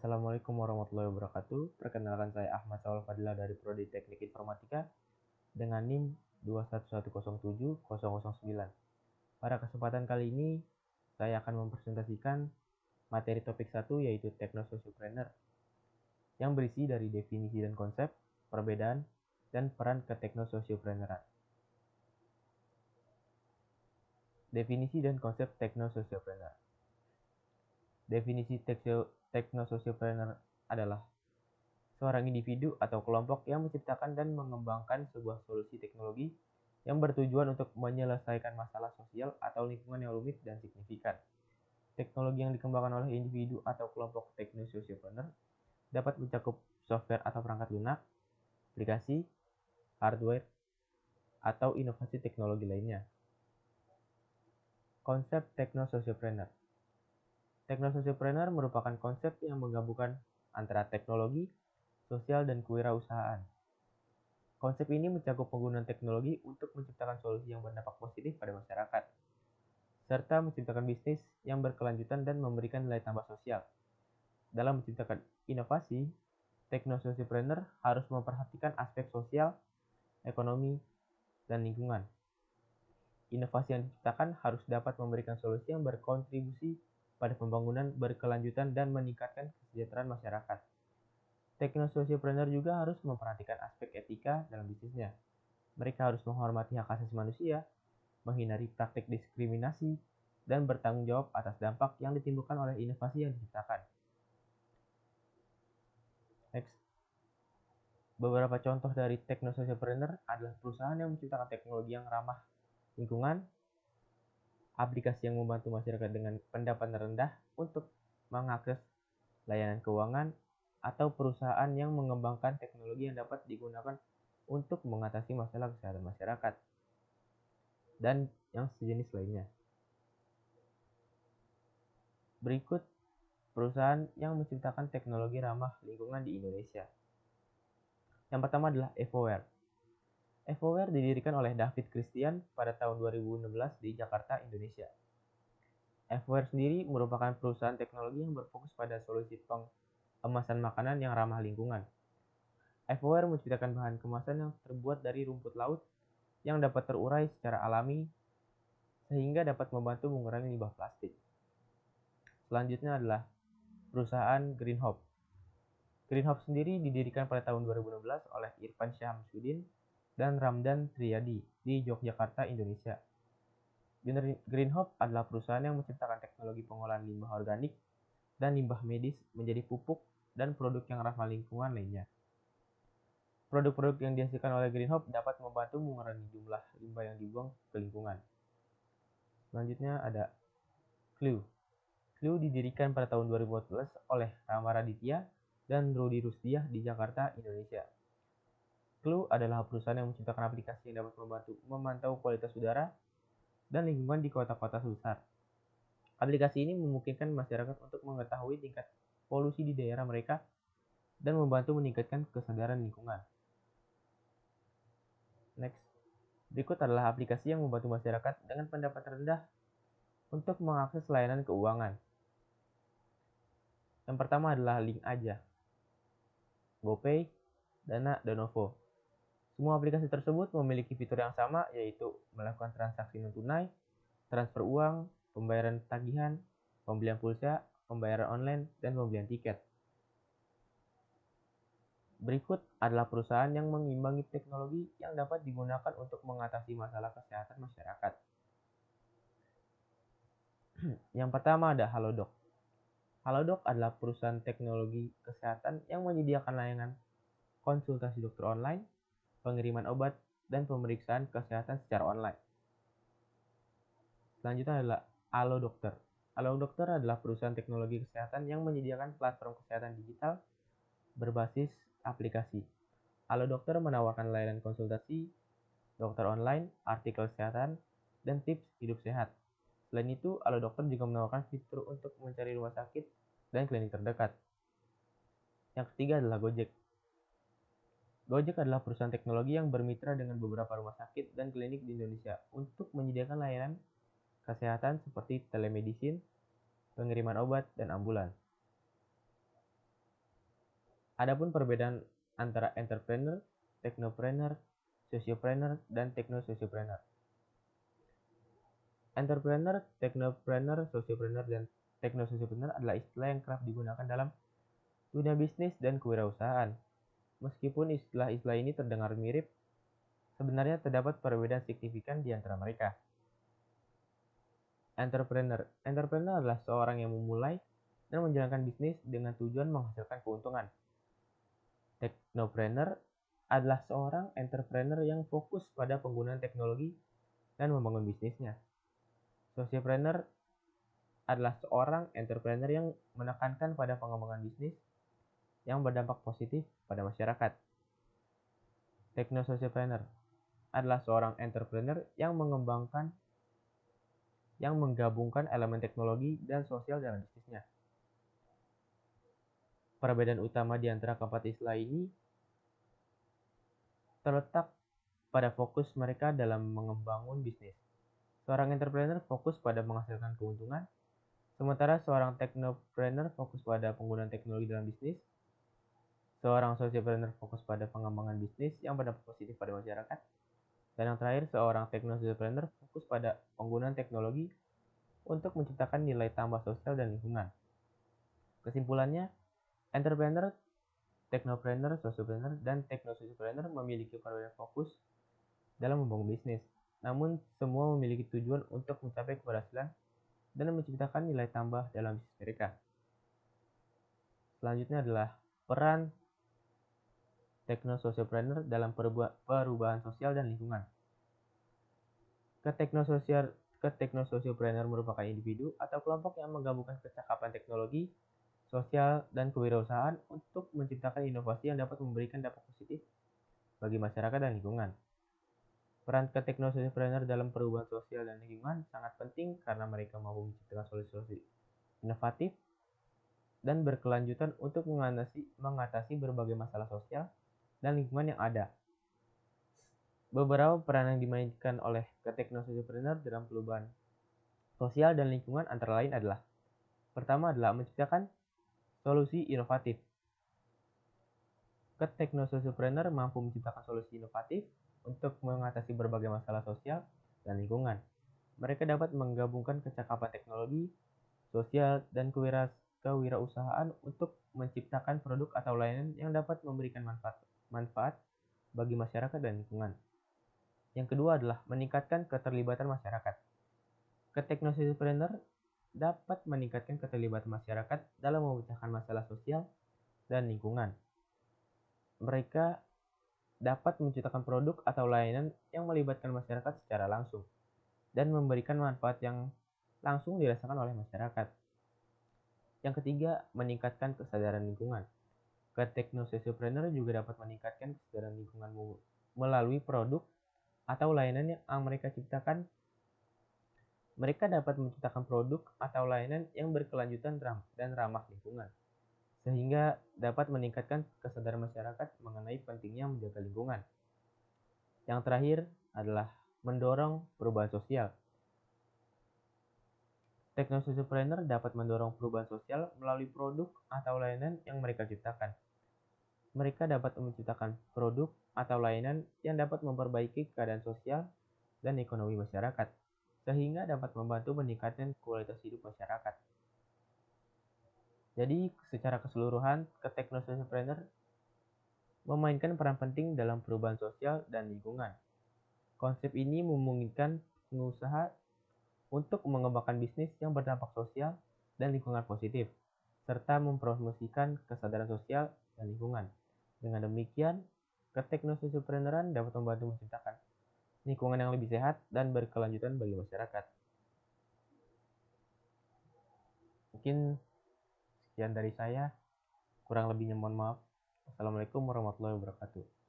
Assalamualaikum warahmatullahi wabarakatuh. Perkenalkan saya Ahmad Saul Fadila dari Prodi Teknik Informatika dengan NIM 211070009. Pada kesempatan kali ini, saya akan mempresentasikan materi topik 1 yaitu Techno-Sociopreneur yang berisi dari definisi dan konsep, perbedaan, dan peran ke Techno-Sociopreneurant. Definisi dan konsep Techno-Sociopreneur. Definisi Techno-Sociopreneur adalah seorang individu atau kelompok yang menciptakan dan mengembangkan sebuah solusi teknologi yang bertujuan untuk menyelesaikan masalah sosial atau lingkungan yang rumit dan signifikan. Teknologi yang dikembangkan oleh individu atau kelompok Techno-Sociopreneur dapat mencakup software atau perangkat lunak, aplikasi, hardware, atau inovasi teknologi lainnya. Konsep Techno-Sociopreneur. Techno-Sociopreneur merupakan konsep yang menggabungkan antara teknologi, sosial, dan kewirausahaan. Konsep ini mencakup penggunaan teknologi untuk menciptakan solusi yang berdampak positif pada masyarakat, serta menciptakan bisnis yang berkelanjutan dan memberikan nilai tambah sosial. Dalam menciptakan inovasi, Techno-Sociopreneur harus memperhatikan aspek sosial, ekonomi, dan lingkungan. Inovasi yang diciptakan harus dapat memberikan solusi yang berkontribusi pada pembangunan berkelanjutan dan meningkatkan kesejahteraan masyarakat. Techno-Sociopreneur juga harus memperhatikan aspek etika dalam bisnisnya. Mereka harus menghormati hak asasi manusia, menghindari praktik diskriminasi, dan bertanggung jawab atas dampak yang ditimbulkan oleh inovasi yang diciptakan. Next. Beberapa contoh dari Techno-Sociopreneur adalah perusahaan yang menciptakan teknologi yang ramah lingkungan, aplikasi yang membantu masyarakat dengan pendapatan rendah untuk mengakses layanan keuangan, atau perusahaan yang mengembangkan teknologi yang dapat digunakan untuk mengatasi masalah kesehatan masyarakat, dan yang sejenis lainnya. Berikut perusahaan yang menciptakan teknologi ramah lingkungan di Indonesia. Yang pertama adalah Evoware. Evoware didirikan oleh David Christian pada tahun 2016 di Jakarta, Indonesia. Evoware sendiri merupakan perusahaan teknologi yang berfokus pada solusi kemasan makanan yang ramah lingkungan. Evoware menciptakan bahan kemasan yang terbuat dari rumput laut yang dapat terurai secara alami sehingga dapat membantu mengurangi limbah plastik. Selanjutnya adalah perusahaan Greenhope. Greenhope sendiri didirikan pada tahun 2016 oleh Irfan Syamsuddin dan Ramdan Triyadi di Yogyakarta, Indonesia. Greenhope adalah perusahaan yang menciptakan teknologi pengolahan limbah organik dan limbah medis menjadi pupuk dan produk yang ramah lingkungan lainnya. Produk-produk yang dihasilkan oleh Greenhope dapat membantu mengurangi jumlah limbah yang dibuang ke lingkungan. Selanjutnya ada Clue. Clue didirikan pada tahun 2014 oleh Rama Raditya dan Rudy Rusdiah di Jakarta, Indonesia. Clue adalah perusahaan yang menciptakan aplikasi yang dapat membantu memantau kualitas udara dan lingkungan di kota-kota besar. Aplikasi ini memungkinkan masyarakat untuk mengetahui tingkat polusi di daerah mereka dan membantu meningkatkan kesadaran lingkungan. Next. Berikut adalah aplikasi yang membantu masyarakat dengan pendapatan rendah untuk mengakses layanan keuangan. Yang pertama adalah Link Aja, GoPay, Dana, dan OVO. Semua aplikasi tersebut memiliki fitur yang sama, yaitu melakukan transaksi non-tunai, transfer uang, pembayaran tagihan, pembelian pulsa, pembayaran online, dan pembelian tiket. Berikut adalah perusahaan yang mengimbangi teknologi yang dapat digunakan untuk mengatasi masalah kesehatan masyarakat. Yang pertama ada Halodoc. Halodoc adalah perusahaan teknologi kesehatan yang menyediakan layanan konsultasi dokter online, pengiriman obat, dan pemeriksaan kesehatan secara online. Selanjutnya adalah Alo Dokter. Alo Dokter adalah perusahaan teknologi kesehatan yang menyediakan platform kesehatan digital berbasis aplikasi. Alo Dokter menawarkan layanan konsultasi, dokter online, artikel kesehatan, dan tips hidup sehat. Selain itu, Alo Dokter juga menawarkan fitur untuk mencari rumah sakit dan klinik terdekat. Yang ketiga adalah Gojek. Gojek adalah perusahaan teknologi yang bermitra dengan beberapa rumah sakit dan klinik di Indonesia untuk menyediakan layanan kesehatan seperti telemedicine, pengiriman obat, dan ambulans. Adapun perbedaan antara entrepreneur, technopreneur, sociopreneur, dan techno-sociopreneur. Entrepreneur, technopreneur, sociopreneur, dan techno-sociopreneur adalah istilah yang kerap digunakan dalam dunia bisnis dan kewirausahaan. Meskipun istilah-istilah ini terdengar mirip, sebenarnya terdapat perbedaan signifikan di antara mereka. Entrepreneur. Entrepreneur adalah seorang yang memulai dan menjalankan bisnis dengan tujuan menghasilkan keuntungan. Technopreneur adalah seorang entrepreneur yang fokus pada penggunaan teknologi dan membangun bisnisnya. Sociopreneur adalah seorang entrepreneur yang menekankan pada pengembangan bisnis yang berdampak positif pada masyarakat. Techno-sociopreneur adalah seorang entrepreneur yang menggabungkan elemen teknologi dan sosial dalam bisnisnya. Perbedaan utama di antara keempat istilah ini terletak pada fokus mereka dalam membangun bisnis. Seorang entrepreneur fokus pada menghasilkan keuntungan, sementara seorang technopreneur fokus pada penggunaan teknologi dalam bisnis. Seorang sociopreneur fokus pada pengembangan bisnis yang berdampak positif pada masyarakat. Dan yang terakhir, seorang techno-sociopreneur fokus pada penggunaan teknologi untuk menciptakan nilai tambah sosial dan lingkungan. Kesimpulannya, entrepreneur, technopreneur, sociopreneur, dan techno-sociopreneur memiliki perbedaan fokus dalam membangun bisnis. Namun, semua memiliki tujuan untuk mencapai keberhasilan dan menciptakan nilai tambah dalam bisnis mereka. Selanjutnya adalah peran techno-sociopreneur dalam perubahan sosial dan lingkungan. Techno-sociopreneur merupakan individu atau kelompok yang menggabungkan kecakapan teknologi, sosial, dan kewirausahaan untuk menciptakan inovasi yang dapat memberikan dampak positif bagi masyarakat dan lingkungan. Peran techno-sociopreneur dalam perubahan sosial dan lingkungan sangat penting karena mereka mampu menciptakan solusi inovatif dan berkelanjutan untuk mengatasi berbagai masalah sosial dan lingkungan yang ada. Beberapa peran yang dimainkan oleh techno-sociopreneur dalam perubahan sosial dan lingkungan antara lain adalah: pertama adalah menciptakan solusi inovatif. Techno-sociopreneur mampu menciptakan solusi inovatif untuk mengatasi berbagai masalah sosial dan lingkungan. Mereka dapat menggabungkan kecakapan teknologi, sosial, dan kewirausahaan untuk menciptakan produk atau layanan yang dapat memberikan manfaat bagi masyarakat dan lingkungan. Yang kedua adalah meningkatkan keterlibatan masyarakat. Techno-sociopreneur dapat meningkatkan keterlibatan masyarakat dalam memecahkan masalah sosial dan lingkungan. Mereka dapat menciptakan produk atau layanan yang melibatkan masyarakat secara langsung dan memberikan manfaat yang langsung dirasakan oleh masyarakat. Yang ketiga, meningkatkan kesadaran lingkungan. Techno-sociopreneur juga dapat meningkatkan kesadaran lingkungan melalui produk atau layanan yang mereka ciptakan. Mereka dapat menciptakan produk atau layanan yang berkelanjutan dan ramah lingkungan, sehingga dapat meningkatkan kesadaran masyarakat mengenai pentingnya menjaga lingkungan. Yang terakhir adalah mendorong perubahan sosial. Techno-sociopreneur dapat mendorong perubahan sosial melalui produk atau layanan yang mereka ciptakan. Mereka dapat menciptakan produk atau layanan yang dapat memperbaiki keadaan sosial dan ekonomi masyarakat, sehingga dapat membantu meningkatkan kualitas hidup masyarakat. Jadi, secara keseluruhan, techno-sociopreneur memainkan peran penting dalam perubahan sosial dan lingkungan. Konsep ini memungkinkan pengusaha untuk mengembangkan bisnis yang berdampak sosial dan lingkungan positif, serta mempromosikan kesadaran sosial dan lingkungan. Dengan demikian, techno-sociopreneuran dapat membantu menciptakan lingkungan yang lebih sehat dan berkelanjutan bagi masyarakat. Mungkin sekian dari saya, kurang lebihnya mohon maaf. Wassalamualaikum warahmatullahi wabarakatuh.